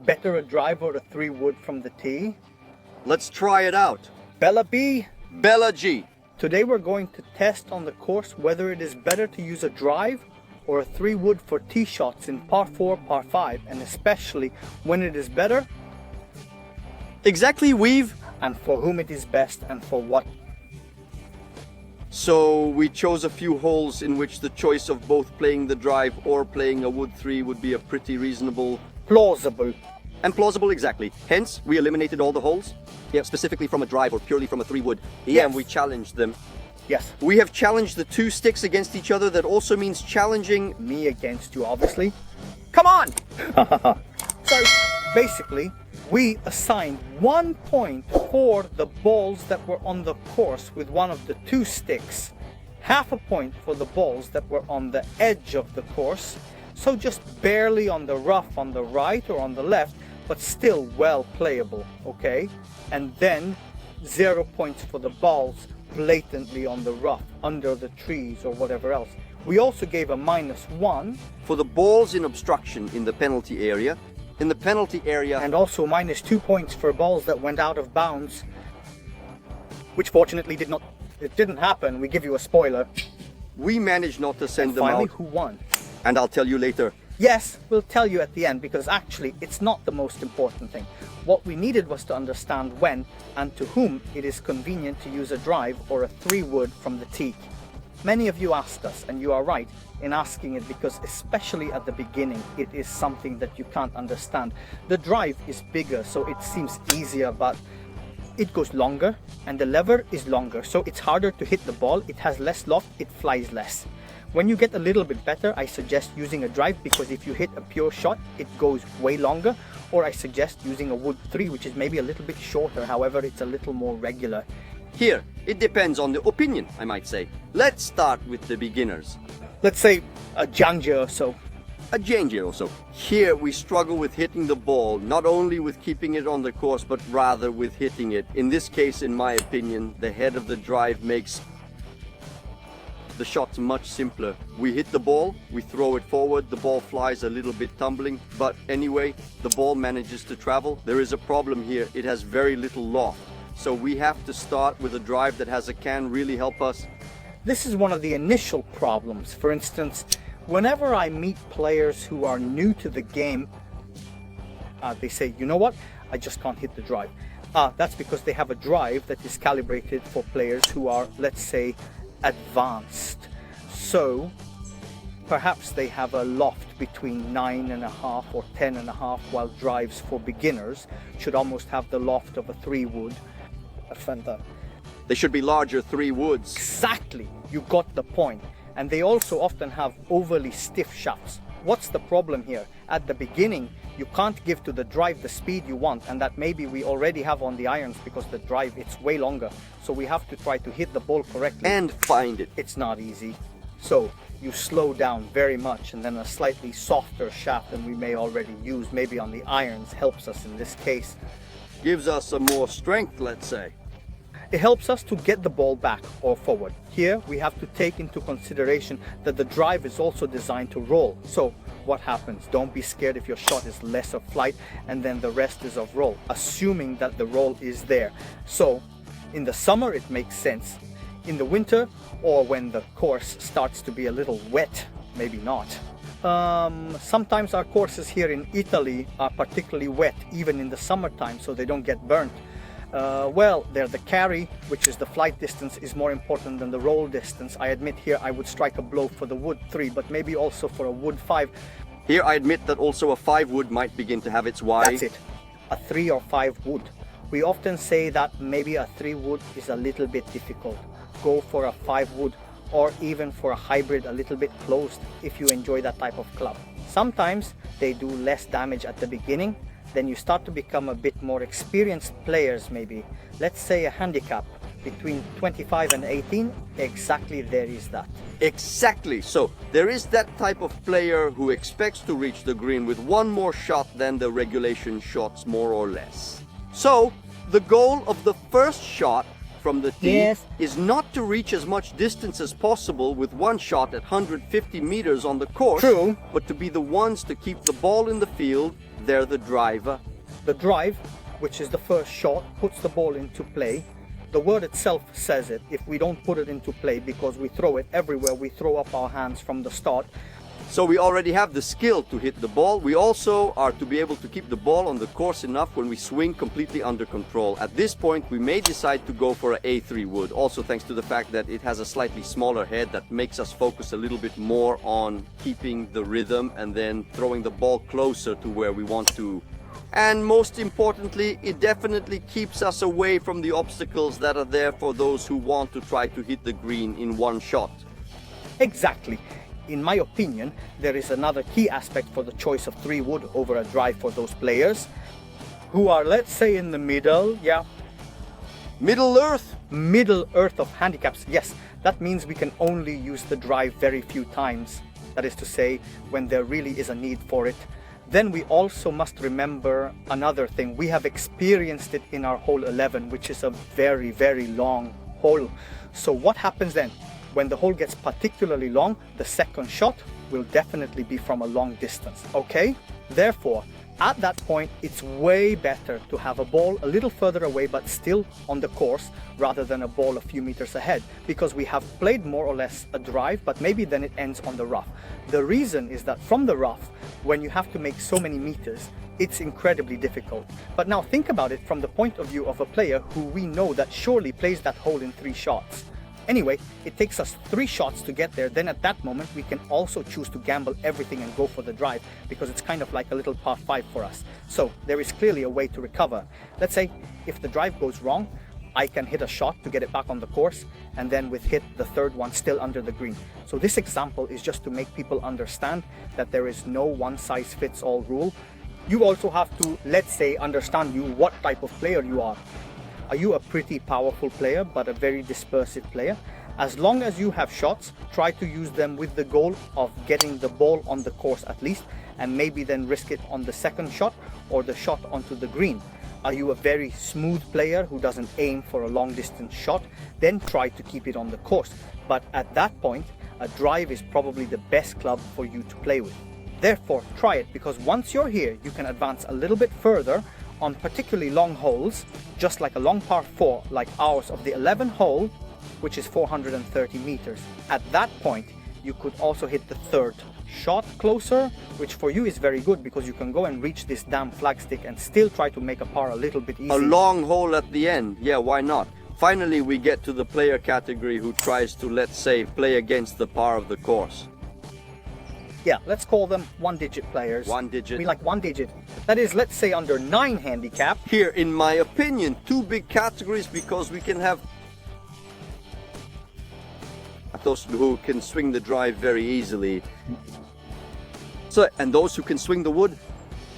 Better a drive or a 3-wood from the tee? Let's try it out. Bella B. Bella G. Today we're going to test on the course whether it is better to use a drive or a 3-wood for tee shots in par 4, par 5, and especially when it is better. Exactly, Weave. And for whom it is best and for what. So we chose a few holes in which the choice of both playing the drive or playing a wood 3 would be a pretty reasonable... Plausible. And plausible, exactly. Hence, we eliminated all the holes, specifically from a drive or purely from a 3-wood. Yes. And we challenged them. Yes. We have challenged the 2 sticks against each other. That also means challenging... Me against you, obviously. Come on! So, basically, we assigned 1 point for the balls that were on the course with one of the 2 sticks. Half a point for the balls that were on the edge of the course. So just barely on the rough on the right or on the left, but still well playable, okay? And then 0 points for the balls blatantly on the rough, under the trees or whatever else. We also gave a -1 for the balls in obstruction in the penalty area. In the penalty area. And also -2 points for balls that went out of bounds, which fortunately didn't happen. We give you a spoiler. We managed not to send them finally, out. who won? And I'll tell you later. Yes, we'll tell you at the end, because actually it's not the most important thing. What we needed was to understand when and to whom it is convenient to use a drive or a 3-wood from the tee. Many of you asked us, and you are right in asking it, because especially at the beginning it is something that you can't understand. The drive is bigger, so it seems easier, but it goes longer and the lever is longer, so it's harder to hit the ball. It has less loft, it flies less. When you get a little bit better, I suggest using a drive, because if you hit a pure shot, it goes way longer. Or I suggest using a wood 3, which is maybe a little bit shorter, however it's a little more regular. Here, it depends on the opinion, I might say. Let's start with the beginners. Let's say a Jangja or so. A Jangja or so. Here we struggle with hitting the ball, not only with keeping it on the course, but rather with hitting it. In this case, in my opinion, the head of the drive makes the shot's much simpler. We hit the ball, we throw it forward, the ball flies a little bit tumbling, but anyway, the ball manages to travel. There is a problem here, it has very little loft. So we have to start with a drive that has a can really help us. This is one of the initial problems. For instance, whenever I meet players who are new to the game, they say, you know what, I just can't hit the drive. That's because they have a drive that is calibrated for players who are, let's say, advanced. So perhaps they have a loft between 9.5 or 10.5, while drives for beginners should almost have the loft of a 3-wood. They should be larger 3 woods. Exactly, you got the point. And they also often have overly stiff shafts. What's the problem here? At the beginning, you can't give to the drive the speed you want, and that maybe we already have on the irons, because the drive, it's way longer. So we have to try to hit the ball correctly. And find it. It's not easy. So you slow down very much, and then a slightly softer shaft than we may already use, maybe on the irons, helps us in this case. Gives us some more strength, let's say. It helps us to get the ball back or forward. Here we have to take into consideration that the drive is also designed to roll. So what happens? Don't be scared if your shot is less of flight and then the rest is of roll, assuming that the roll is there. So in the summer it makes sense. In the winter, or when the course starts to be a little wet, maybe not. Sometimes our courses here in Italy are particularly wet, even in the summertime, so they don't get burnt. Well, there the carry, which is the flight distance, is more important than the roll distance. I admit here I would strike a blow for the wood 3, but maybe also for a wood 5. Here I admit that also a 5 wood might begin to have its why. That's it, a 3 or 5 wood. We often say that maybe a 3 wood is a little bit difficult. Go for a 5 wood, or even for a hybrid a little bit closed if you enjoy that type of club. Sometimes they do less damage at the beginning. Then you start to become a bit more experienced players, maybe. Let's say a handicap between 25 and 18, exactly there is that. Exactly, so there is that type of player who expects to reach the green with one more shot than the regulation shots, more or less. So, the goal of the first shot from the tee Yes. is not to reach as much distance as possible with one shot at 150 meters on the course. True. But to be the ones to keep the ball in the field. They're the driver. The drive, which is the first shot, puts the ball into play. The word itself says it. If we don't put it into play because we throw it everywhere, we throw up our hands from the start. So we already have the skill to hit the ball. We also are to be able to keep the ball on the course enough when we swing completely under control. At this point, we may decide to go for an A3 wood, also thanks to the fact that it has a slightly smaller head that makes us focus a little bit more on keeping the rhythm and then throwing the ball closer to where we want to. And most importantly, it definitely keeps us away from the obstacles that are there for those who want to try to hit the green in one shot. Exactly. In my opinion, there is another key aspect for the choice of 3 wood over a drive for those players who are, let's say, in the middle, Middle Earth? Middle earth of handicaps. Yes, that means we can only use the drive very few times. That is to say, when there really is a need for it. Then we also must remember another thing. We have experienced it in our hole 11, which is a very, very long hole. So what happens then? When the hole gets particularly long, the second shot will definitely be from a long distance, okay? Therefore, at that point, it's way better to have a ball a little further away but still on the course rather than a ball a few meters ahead, because we have played more or less a drive, but maybe then it ends on the rough. The reason is that from the rough, when you have to make so many meters, it's incredibly difficult. But now think about it from the point of view of a player who we know that surely plays that hole in 3 shots. Anyway, it takes us 3 shots to get there. Then at that moment, we can also choose to gamble everything and go for the drive, because it's kind of like a little par 5 for us. So there is clearly a way to recover. Let's say if the drive goes wrong, I can hit a shot to get it back on the course, and then with hit the third one still under the green. So this example is just to make people understand that there is no one-size-fits-all rule. You also have to, let's say, understand what type of player you are. Are you a pretty powerful player but a very dispersive player? As long as you have shots, try to use them with the goal of getting the ball on the course at least, and maybe then risk it on the second shot or the shot onto the green. Are you a very smooth player who doesn't aim for a long distance shot? Then try to keep it on the course. But at that point, a drive is probably the best club for you to play with. Therefore, try it, because once you're here, you can advance a little bit further on particularly long holes, just like a long par 4 like ours of the 11th hole, which is 430 meters. At that point, you could also hit the third shot closer, which for you is very good because you can go and reach this damn flagstick and still try to make a par a little bit easier. A long hole at the end, yeah, why not? Finally, we get to the player category who tries to, let's say, play against the par of the course. Yeah, let's call them 1-digit players. 1 digit. We like 1 digit. That is, let's say under 9 handicap. Here, in my opinion, 2 big categories, because we can have those who can swing the drive very easily. So, and those who can swing the wood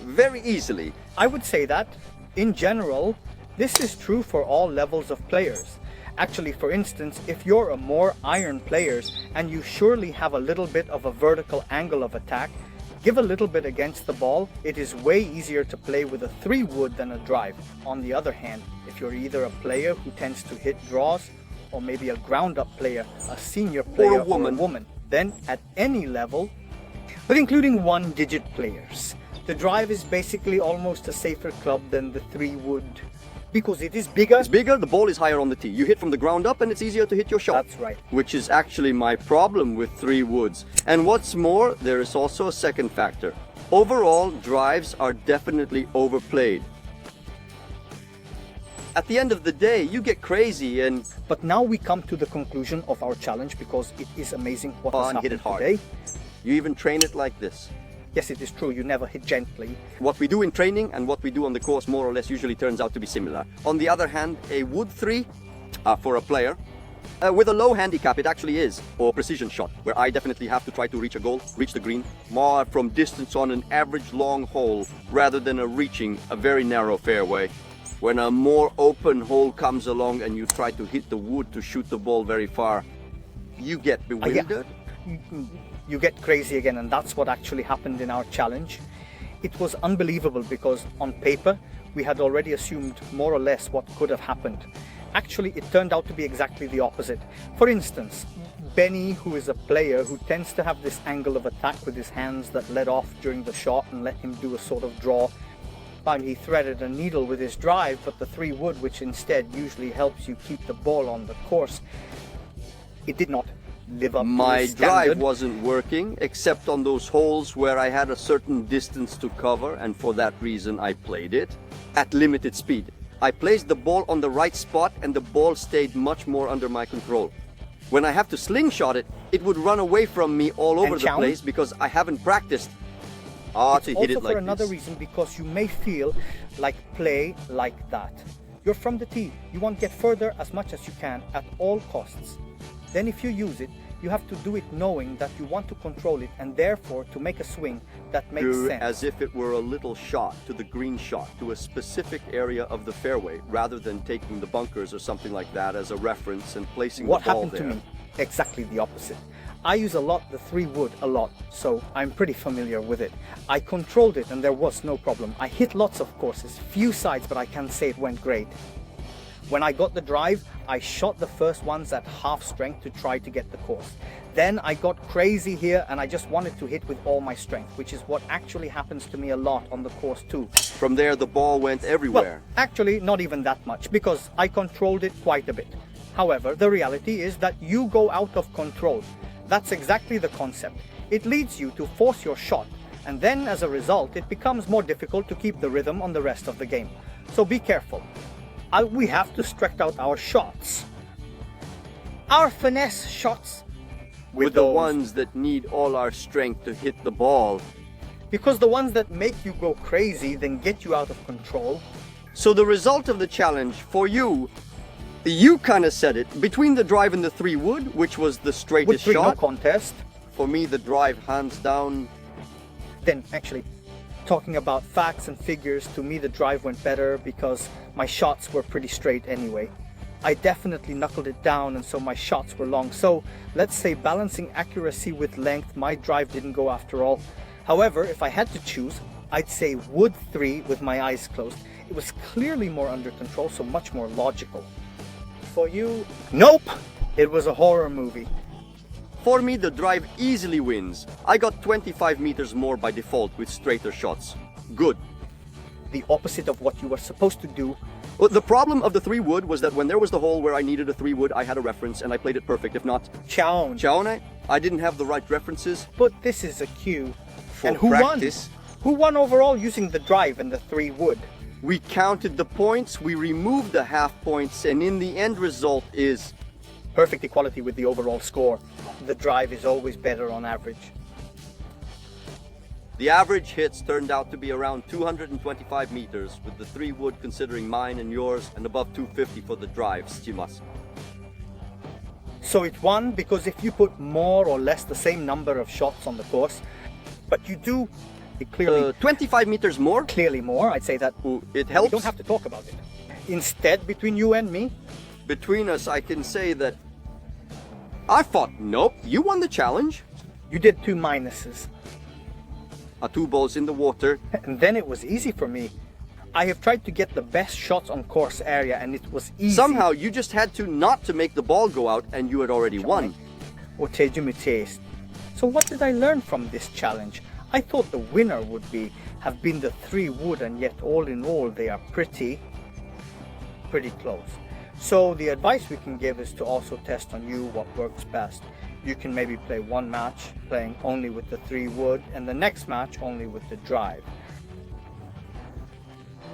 very easily. I would say that, in general, this is true for all levels of players. Actually, for instance, if you're a more iron player and you surely have a little bit of a vertical angle of attack, give a little bit against the ball, it is way easier to play with a 3 wood than a drive. On the other hand, if you're either a player who tends to hit draws, or maybe a ground-up player, a senior player, or a woman, then at any level, but including 1-digit players, the drive is basically almost a safer club than the 3 wood. Because it is bigger. It's bigger, the ball is higher on the tee. You hit from the ground up and it's easier to hit your shot. That's right. Which is actually my problem with 3 woods. And what's more, there is also a second factor. Overall, drives are definitely overplayed. At the end of the day, you get crazy and... But now we come to the conclusion of our challenge, because it is amazing what has happened hit it hard. today. You even train it like this. Yes, it is true, you never hit gently. What we do in training and what we do on the course more or less usually turns out to be similar. On the other hand, a wood 3 for a player with a low handicap, it actually is, or precision shot, where I definitely have to try to reach a goal, reach the green, more from distance on an average long hole rather than reaching a very narrow fairway. When a more open hole comes along and you try to hit the wood to shoot the ball very far, you get bewildered. You get crazy again, and that's what actually happened in our challenge. It was unbelievable because on paper we had already assumed more or less what could have happened. Actually, it turned out to be exactly the opposite. For instance, Benny, who is a player who tends to have this angle of attack with his hands that let off during the shot and let him do a sort of draw. He threaded a needle with his drive, but the 3 wood, which instead usually helps you keep the ball on the course, it did not live up to My the standard. drive wasn't working, except on those holes where I had a certain distance to cover, and for that reason I played it at limited speed. I placed the ball on the right spot and the ball stayed much more under my control. When I have to slingshot it, it would run away from me all over the place because I haven't practiced. To hit it like this. Also for another reason, because you may feel like play like that. You're from the tee. You want to get further as much as you can at all costs. Then if you use it, you have to do it knowing that you want to control it and therefore to make a swing that makes sense. As if it were a little shot to the green shot, to a specific area of the fairway, rather than taking the bunkers or something like that as a reference and placing the ball there. What happened to me? Exactly the opposite. I use the 3 wood a lot, so I'm pretty familiar with it. I controlled it and there was no problem. I hit lots of courses, few sides, but I can't say it went great. When I got the drive, I shot the first ones at half strength to try to get the course. Then I got crazy here and I just wanted to hit with all my strength, which is what actually happens to me a lot on the course too. From there, the ball went everywhere. Well, actually, not even that much, because I controlled it quite a bit. However, the reality is that you go out of control. That's exactly the concept. It leads you to force your shot, and then as a result, it becomes more difficult to keep the rhythm on the rest of the game. So be careful. We have to stretch out our shots. Our finesse shots. With the ones that need all our strength to hit the ball. Because the ones that make you go crazy, then get you out of control. So the result of the challenge for you kind of said it, between the drive and the 3 wood, which was the straightest shot. shot. No contest. For me, the drive hands down. Then actually, talking about facts and figures, to me the drive went better because my shots were pretty straight anyway. I definitely knuckled it down and so my shots were long. So let's say balancing accuracy with length, my drive didn't go after all. However, if I had to choose, I'd say wood 3 with my eyes closed. It was clearly more under control, so much more logical. For you, nope, it was a horror movie. For me, the drive easily wins. I got 25 meters more by default with straighter shots. Good. The opposite of what you were supposed to do. Well, the problem of the 3 wood was that when there was the hole where I needed a 3 wood, I had a reference and I played it perfect. If not, Chown. I didn't have the right references. But this is a cue. And who practice. Won? Who won overall using the drive and the 3 wood? We counted the points, we removed the half points, and in the end result is perfect equality with the overall score. The drive is always better on average. The average hits turned out to be around 225 meters, with the 3 wood considering mine and yours, and above 250 for the drive, Stimas. So it won because if you put more or less the same number of shots on the course, but you do it clearly 25 meters more? Clearly more, I'd say that. It helps. We don't have to talk about it. Instead, between you and me? Between us, I can say that I thought, nope, you won the challenge. You did 2 minuses. 2 balls in the water. And then it was easy for me. I have tried to get the best shots on course area and it was easy. Somehow you just had to not to make the ball go out and you had already won. So what did I learn from this challenge? I thought the winner would have been the 3 wood, and yet all in all they are pretty close. So the advice we can give is to also test on you what works best. You can maybe play one match playing only with the 3 wood and the next match only with the drive.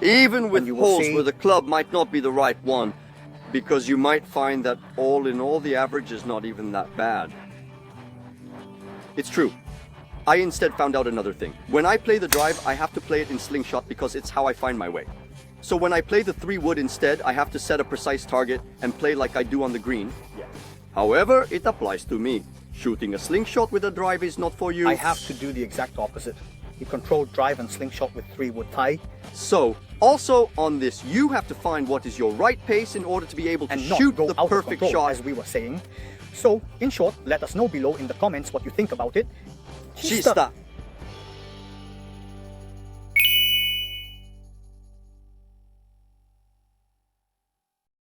Even with holes where the club might not be the right one, because you might find that all in all the average is not even that bad. It's true. I instead found out another thing. When I play the drive, I have to play it in slingshot because it's how I find my way. So when I play the 3 wood instead, I have to set a precise target and play like I do on the green. Yeah. However, it applies to me. Shooting a slingshot with a drive is not for you. I have to do the exact opposite. You control drive and slingshot with 3 wood tie. So, also on this, you have to find what is your right pace in order to be able to shoot the perfect shot. As we were saying. So, in short, let us know below in the comments what you think about it. Chista.